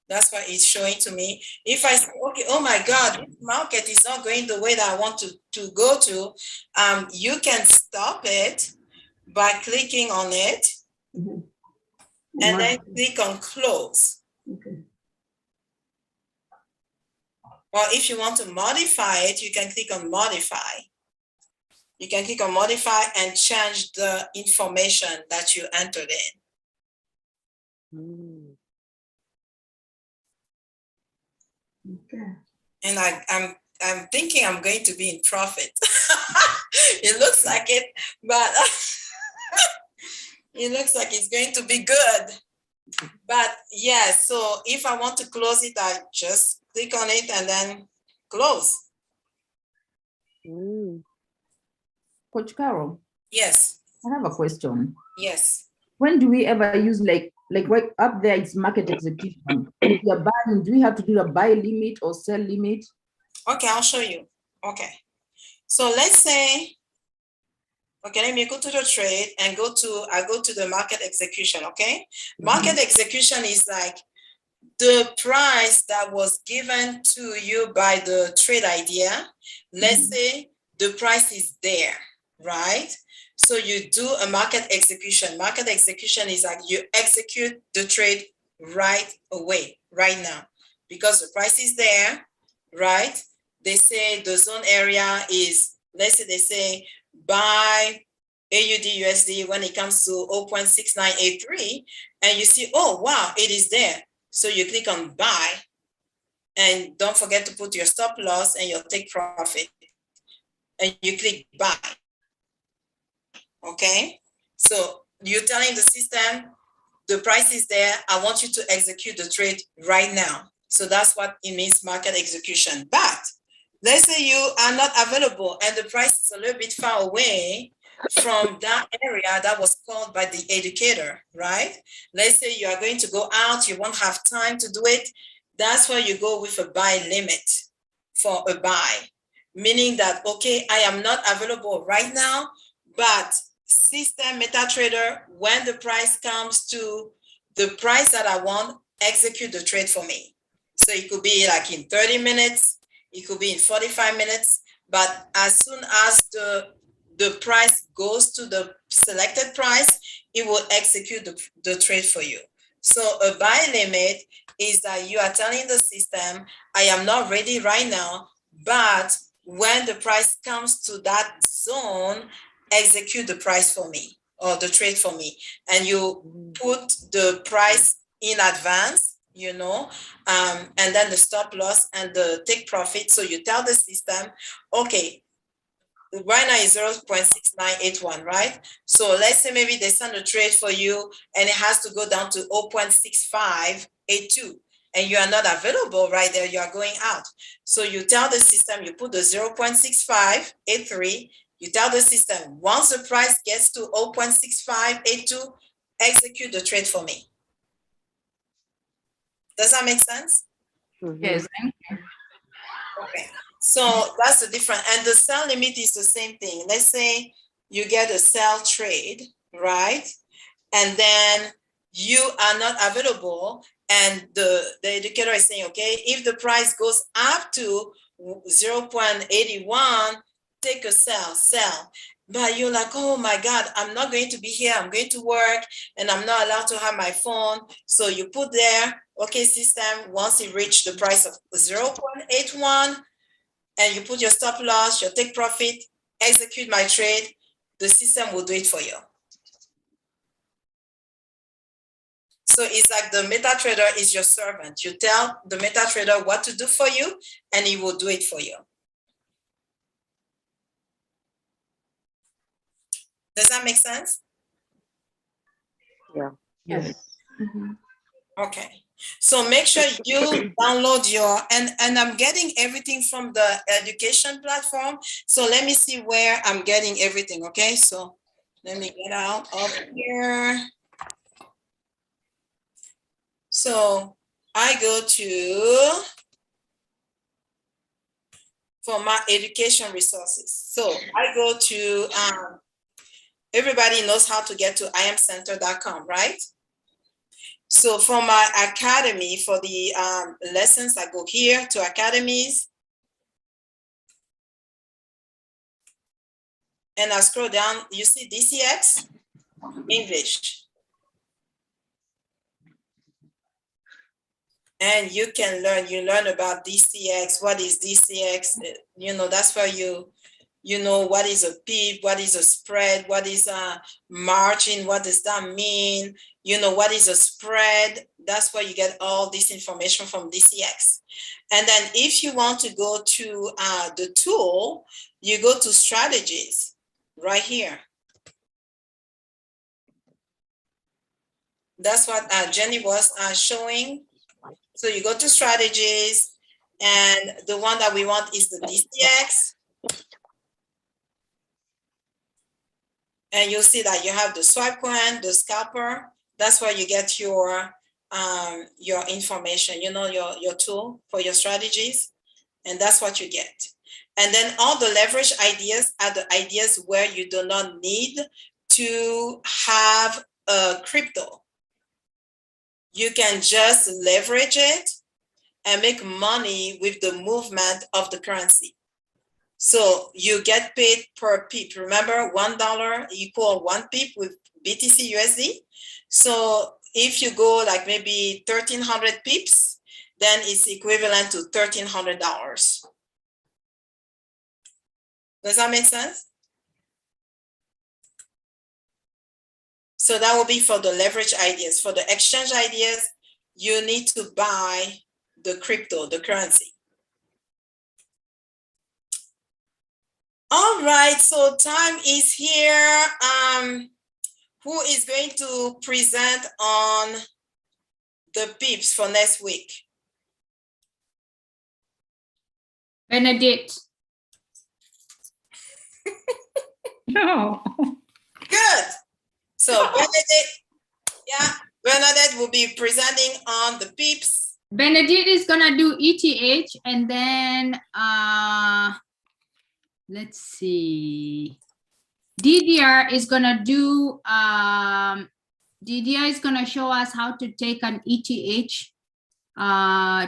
that's what it's showing to me. If I say, okay, oh my God, this market is not going the way that I want to go to, you can stop it by clicking on it and then click on close. Okay. Or if you want to modify it, you can click on modify. You can click on modify and change the information that you entered in. Okay. And I'm thinking I'm going to be in profit. It looks like it, but it looks like it's going to be good. But yeah, so if I want to close it, I just click on it and then close. Coach Carol, Yes, I have a question. yes. When do we ever use like right up there, it's market execution. If you're buying, do we have to do a buy limit or sell limit? Okay, I'll show you. Okay. So let's say, okay, let me go to the trade and I go to the market execution, okay? Market execution is like the price that was given to you by the trade idea. Let's say the price is there, right? So you do a market execution. Market execution is like you execute the trade right away, right now, because the price is there, right? They say the zone area is, let's say they say buy AUD USD when it comes to 0.6983, and you see, oh, wow, it is there. So you click on buy, and don't forget to put your stop loss and your take profit, and you click buy. Okay, so you're telling the system the price is there, I want you to execute the trade right now. So that's what it means, market execution. But let's say you are not available and the price is a little bit far away from that area that was called by the educator, right? Let's say you are going to go out, you won't have time to do it. That's where you go with a buy limit for a buy, meaning that, okay, I am not available right now, but system MetaTrader, when the price comes to the price that I want, execute the trade for me. So it could be like in 30 minutes, it could be in 45 minutes, but as soon as the price goes to the selected price, it will execute the trade for you. So a buy limit is that you are telling the system, I am not ready right now, but when the price comes to that zone, execute the price for me or the trade for me. And you put the price in advance, you know, and then the stop loss and the take profit. So you tell the system, okay, right now is 0.6981, right? So let's say maybe they send a trade for you and it has to go down to 0.6582 and you are not available right there, you are going out. So you tell the system, you put the 0.6583, you tell the system, once the price gets to 0.6582, execute the trade for me. Does that make sense? Yes, thank you. Okay, so that's the difference. And the sell limit is the same thing. Let's say you get a sell trade, right? And then you are not available and the educator is saying, okay, if the price goes up to 0.81, take a sell. But you're like, oh my God, I'm not going to be here. I'm going to work and I'm not allowed to have my phone. So you put there, okay, system, once it reached the price of 0.81 and you put your stop loss, your take profit, execute my trade, the system will do it for you. So it's like the MetaTrader is your servant. You tell the MetaTrader what to do for you and he will do it for you. Does that make sense? Yeah. Yes. Okay. So make sure you download your, and I'm getting everything from the education platform. So let me see where I'm getting everything. Okay. So let me get out of here. So I go to, for my education resources. So I go to, everybody knows how to get to imcenter.com, right? So for my academy, for the lessons, I go here to academies. And I scroll down, you see DCX, English. And you can learn, you learn about DCX, what is DCX, you know, that's where you know what is a PIP, what is a spread, what is a margin, what does that mean, you know, what is a spread, that's where you get all this information from DCX. And then if you want to go to the tool, you go to strategies right here. That's what Jenny was showing. So you go to strategies and the one that we want is the DCX. And you'll see that you have the swipe coin, the scalper. That's where you get your information, you know, your tool for your strategies. And that's what you get. And then all the leverage ideas are the ideas where you do not need to have a crypto. You can just leverage it and make money with the movement of the currency. So you get paid per pip. Remember, $1 equal 1 pip with BTC USD. So if you go like maybe 1,300 pips, then it's equivalent to $1,300. Does that make sense? So that will be for the leverage ideas. For the exchange ideas, you need to buy the crypto, the currency. All right, so time is here. Who is going to present on the pips for next week? Benedict. No. Good. So Benedict, yeah, Bernadette will be presenting on the pips. Benedict is gonna do ETH and then let's see. DDR is gonna do DDR is gonna show us how to take an ETH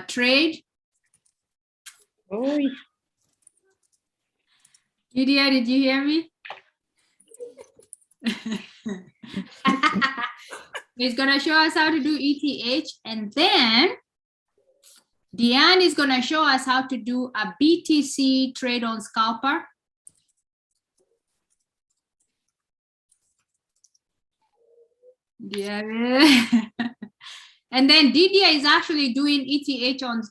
trade. Oh. DDR, did you hear me? He's gonna show us how to do ETH, and then Deanne is gonna show us how to do a BTC trade on scalper. Yeah. And then Didia is actually doing ETH on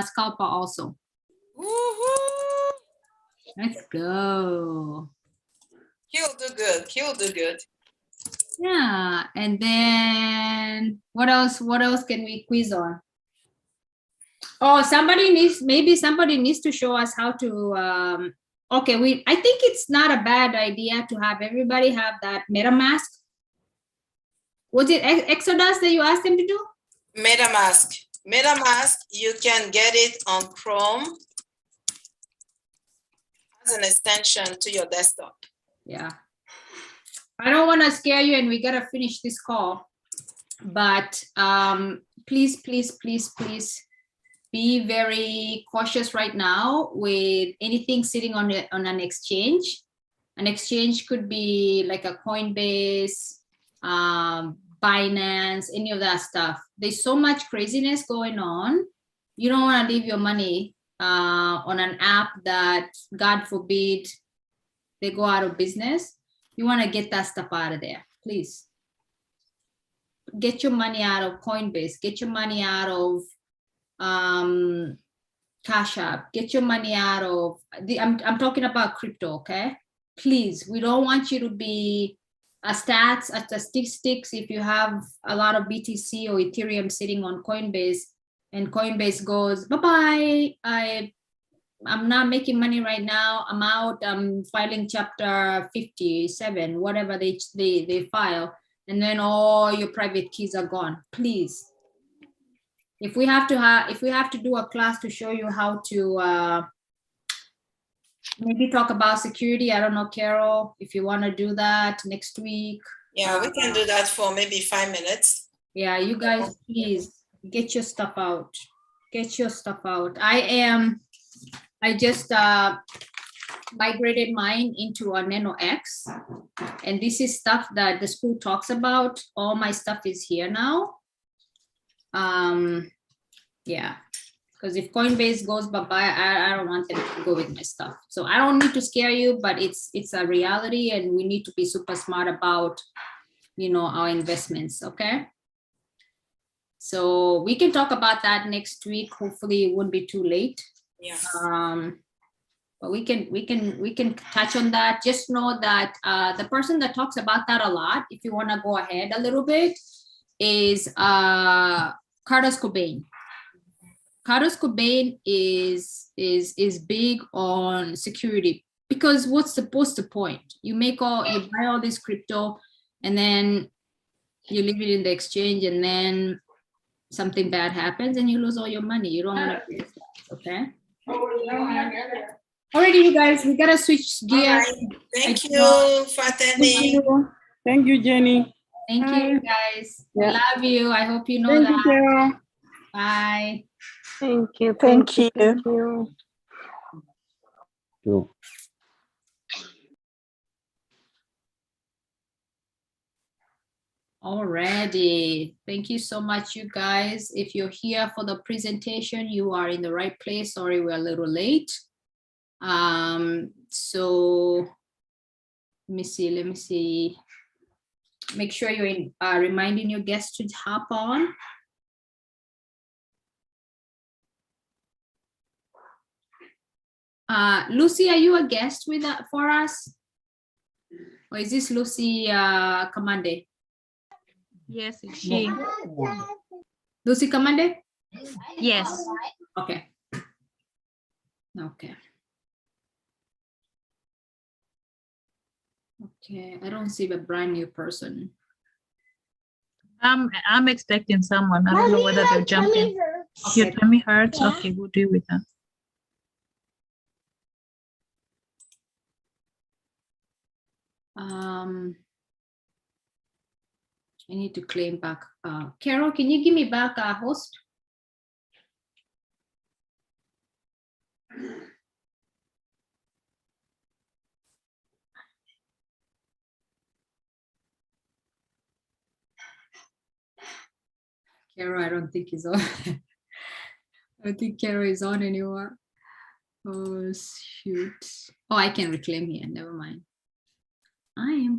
scalper also. Let's go. He'll do good. He'll do good. Yeah, and then what else? What else can we quiz on? Oh, maybe somebody needs to show us how to. Okay, I think it's not a bad idea to have everybody have that MetaMask. Was it Exodus that you asked them to do? MetaMask. MetaMask, you can get it on Chrome as an extension to your desktop. Yeah. I don't want to scare you and we got to finish this call, but please, please, please, please be very cautious right now with anything sitting on an exchange. An exchange could be like a Coinbase, Binance, any of that stuff. There's so much craziness going on. You don't want to leave your money on an app that, God forbid, they go out of business. You want to get that stuff out of there, please. Get your money out of Coinbase. Get your money out of Cash App. Get your money out of I'm talking about crypto, okay? Please, we don't want you to be a statistics if you have a lot of BTC or Ethereum sitting on Coinbase and Coinbase goes, bye-bye, I'm not making money right now. I'm out. I'm filing chapter 57, whatever they file, and then all your private keys are gone. Please, if we have to do a class to show you how to maybe talk about security. I don't know, Carole, if you want to do that next week. Yeah, we can do that for maybe 5 minutes. Yeah, you guys, please get your stuff out. Get your stuff out. I just migrated mine into a Nano X, and this is stuff that the school talks about. All my stuff is here now. Yeah, because if Coinbase goes bye-bye, I don't want them to go with my stuff. So I don't need to scare you, but it's a reality, and we need to be super smart about, our investments. Okay. So we can talk about that next week. Hopefully it won't be too late. Yeah. But we can touch on that. Just know that the person that talks about that a lot, if you want to go ahead a little bit, is Carlos Cobain. Carlos Cobain is big on security, because what's the point? You buy all this crypto and then you leave it in the exchange, and then something bad happens and you lose all your money. You don't want to do that, okay? Alrighty, you guys, we gotta switch gears. Right. Thank you for attending. Thank you, Jenny. Thank you, guys. Yeah. Love you. I hope you know Thank that. you, Carole. Bye. Thank you. Thank you. Alrighty. Thank you so much, you guys. If you're here for the presentation, you are in the right place. Sorry, we're a little late. So let me see. Make sure you're reminding your guests to hop on. Lucy, are you a guest for us? Or is this Lucy Kamande? Yes, it's she. Lucy Kamande? Yes. Okay. Okay. Okay, I don't see a brand new person. I'm expecting someone. I don't know whether they'll jump in. Okay. Your tummy hurts? Okay, we'll deal with that. I need to claim back. Carole, can you give me back a host? Carole, I don't think he's on. I don't think Carole is on anymore. Oh, shoot. Oh, I can reclaim here. Never mind. I am